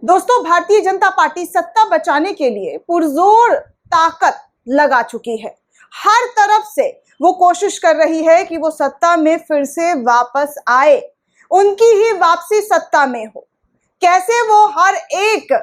दोस्तों, भारतीय जनता पार्टी सत्ता बचाने के लिए पुरजोर ताकत लगा चुकी है। हर तरफ से वो कोशिश कर रही है कि वो सत्ता में फिर से वापस आए, उनकी ही वापसी सत्ता में हो। कैसे वो हर एक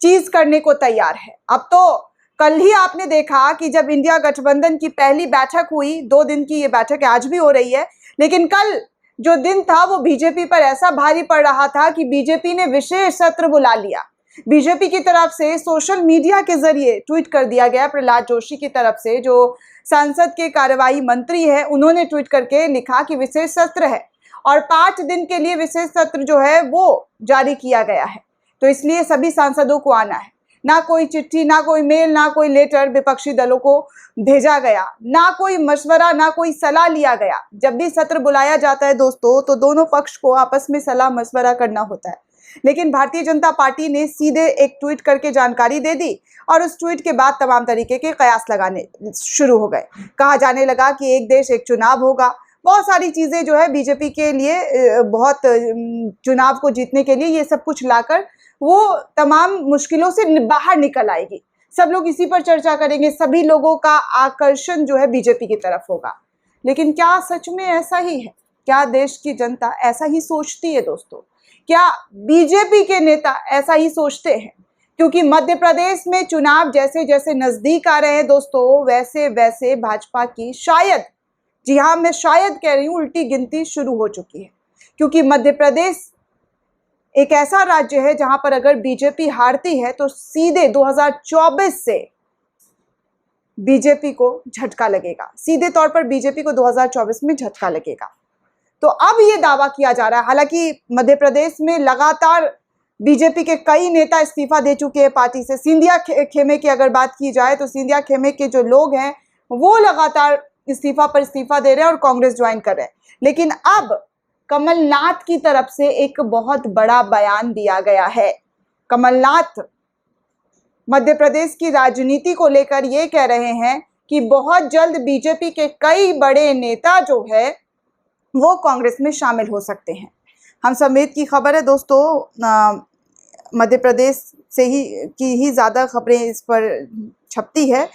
चीज करने को तैयार है। अब तो कल ही आपने देखा कि जब इंडिया गठबंधन की पहली बैठक हुई, 2 दिन की ये बैठक आज भी हो रही है, लेकिन कल जो दिन था वो बीजेपी पर ऐसा भारी पड़ रहा था कि बीजेपी ने विशेष सत्र बुला लिया। बीजेपी की तरफ से सोशल मीडिया के जरिए ट्वीट कर दिया गया। प्रहलाद जोशी की तरफ से, जो संसद के कार्यवाही मंत्री है, उन्होंने ट्वीट करके लिखा कि विशेष सत्र है और 5 दिन के लिए विशेष सत्र जो है वो जारी किया गया है। तो इसलिए सभी सांसदों को आना है। ना कोई चिट्ठी, ना कोई मेल, ना कोई लेटर विपक्षी दलों को भेजा गया, ना कोई मशवरा, ना कोई सलाह लिया गया। जब भी सत्र बुलाया जाता है दोस्तों, तो दोनों पक्ष को आपस में सलाह मशवरा करना होता है। लेकिन भारतीय जनता पार्टी ने सीधे एक ट्वीट करके जानकारी दे दी और उस ट्वीट के बाद तमाम तरीके के कयास लगाने शुरू हो गए। कहा जाने लगा कि एक देश एक चुनाव होगा। बहुत सारी चीजें जो है बीजेपी के लिए, बहुत चुनाव को जीतने के लिए ये सब कुछ लाकर वो तमाम मुश्किलों से बाहर निकल आएगी। सब लोग इसी पर चर्चा करेंगे, सभी लोगों का आकर्षण जो है बीजेपी की तरफ होगा। लेकिन क्या सच में ऐसा ही है? क्या देश की जनता ऐसा ही सोचती है दोस्तों? क्या बीजेपी के नेता ऐसा ही सोचते हैं? क्योंकि मध्य प्रदेश में चुनाव जैसे जैसे नजदीक आ रहे हैं दोस्तों, वैसे वैसे भाजपा की शायद, जी हाँ मैं शायद कह रही हूँ, उल्टी गिनती शुरू हो चुकी है। क्योंकि मध्य प्रदेश एक ऐसा राज्य है जहां पर अगर बीजेपी हारती है तो सीधे 2024 से बीजेपी को झटका लगेगा। सीधे तौर पर बीजेपी को 2024 में झटका लगेगा। तो अब ये दावा किया जा रहा है, हालांकि मध्य प्रदेश में लगातार बीजेपी के कई नेता इस्तीफा दे चुके हैं पार्टी से। सिंधिया खेमे की अगर बात की जाए तो सिंधिया खेमे के जो लोग हैं वो लगातार इस्तीफा पर इस्तीफा दे रहे हैं और कांग्रेस ज्वाइन कर रहे हैं। लेकिन अब कमलनाथ की तरफ से एक बहुत बड़ा बयान दिया गया है। कमलनाथ मध्य प्रदेश की राजनीति को लेकर ये कह रहे हैं कि बहुत जल्द बीजेपी के कई बड़े नेता जो है वो कांग्रेस में शामिल हो सकते हैं। हम समेत की खबर है दोस्तों, मध्य प्रदेश से ही ज़्यादा खबरें इस पर छपती है।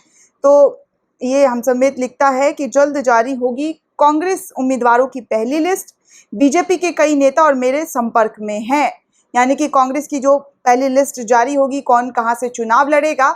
तो ये हम समेत लिखता है कि जल्द जारी होगी कांग्रेस उम्मीदवारों की पहली लिस्ट, बीजेपी के कई नेता और मेरे संपर्क में हैं। यानी कि कांग्रेस की जो पहली लिस्ट जारी होगी, कौन कहां से चुनाव लड़ेगा,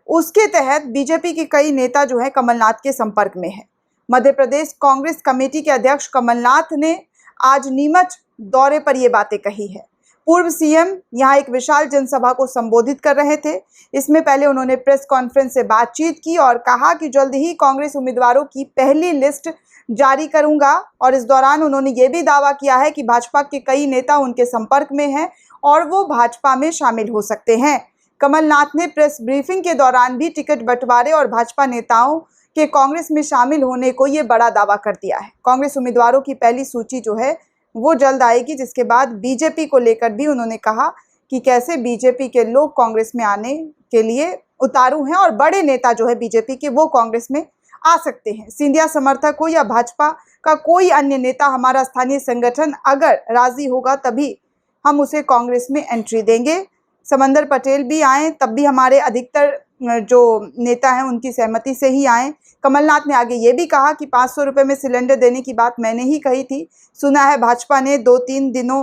उसके तहत बीजेपी के कई नेता जो है कमलनाथ के संपर्क में है। मध्य प्रदेश कांग्रेस कमेटी के अध्यक्ष कमलनाथ ने आज नीमच दौरे पर ये बातें कही है। पूर्व सीएम यहाँ एक विशाल जनसभा को संबोधित कर रहे थे। इसमें पहले उन्होंने प्रेस कॉन्फ्रेंस से बातचीत की और कहा कि जल्द ही कांग्रेस उम्मीदवारों की पहली लिस्ट जारी करूंगा। और इस दौरान उन्होंने ये भी दावा किया है कि भाजपा के कई नेता उनके संपर्क में हैं और वो भाजपा में शामिल हो सकते हैं। कमलनाथ ने प्रेस ब्रीफिंग के दौरान भी टिकट बंटवारे और भाजपा नेताओं के कांग्रेस में शामिल होने को ये बड़ा दावा कर दिया है। कांग्रेस उम्मीदवारों की पहली सूची जो है वो जल्द आएगी, जिसके बाद बीजेपी को लेकर भी उन्होंने कहा कि कैसे बीजेपी के लोग कांग्रेस में आने के लिए उतारू हैं और बड़े नेता जो है बीजेपी के वो कांग्रेस में आ सकते हैं। सिंधिया समर्थक हो या भाजपा का कोई अन्य नेता, हमारा स्थानीय संगठन अगर राजी होगा तभी हम उसे कांग्रेस में एंट्री देंगे। समंदर पटेल भी आए तब भी हमारे अधिकतर जो नेता हैं उनकी सहमति से ही आए। कमलनाथ ने आगे ये भी कहा कि 500 रुपये में सिलेंडर देने की बात मैंने ही कही थी। सुना है भाजपा ने 2-3 दिनों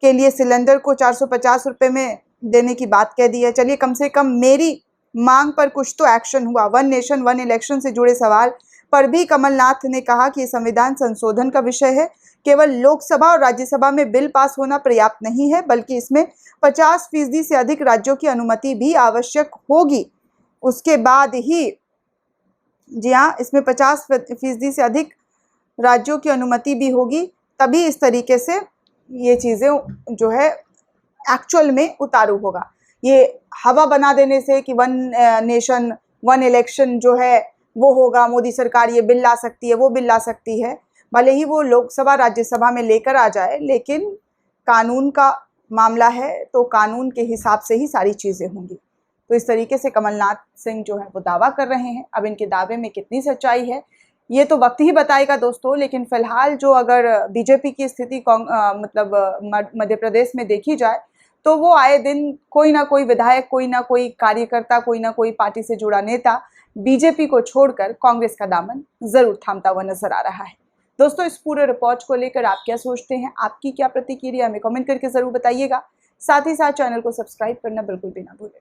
के लिए सिलेंडर को 450 रुपये में देने की बात कह दी है। चलिए, कम से कम मेरी मांग पर कुछ तो एक्शन हुआ। 1 नेशन 1 इलेक्शन से जुड़े सवाल पर भी कमलनाथ ने कहा कि संविधान संशोधन का विषय है। केवल लोकसभा और राज्यसभा में बिल पास होना पर्याप्त नहीं है, बल्कि इसमें 50% से अधिक राज्यों की अनुमति भी आवश्यक होगी। उसके बाद ही, जी हाँ, इसमें 50% से अधिक राज्यों की अनुमति भी होगी, तभी इस तरीके से ये चीज़ें जो है एक्चुअल में उतारू होगा। ये हवा बना देने से कि 1 नेशन 1 इलेक्शन जो है वो होगा, मोदी सरकार ये बिल ला सकती है, वो बिल ला सकती है, भले ही वो लोकसभा राज्यसभा में लेकर आ जाए, लेकिन कानून का मामला है तो कानून के हिसाब से ही सारी चीज़ें होंगी। तो इस तरीके से कमलनाथ सिंह जो है वो दावा कर रहे हैं। अब इनके दावे में कितनी सच्चाई है ये तो वक्त ही बताएगा दोस्तों। लेकिन फिलहाल जो अगर बीजेपी की स्थिति मतलब मध्य प्रदेश में देखी जाए तो वो आए दिन कोई ना कोई विधायक, कोई ना कोई कार्यकर्ता, कोई ना कोई पार्टी से जुड़ा नेता बीजेपी को छोड़कर कांग्रेस का दामन जरूर थामता हुआ नजर आ रहा है। दोस्तों, इस पूरे रिपोर्ट को लेकर आप क्या सोचते हैं, आपकी क्या प्रतिक्रिया, हमें कमेंट करके जरूर बताइएगा। साथ ही साथ चैनल को सब्सक्राइब करना बिल्कुल भी ना भूलें।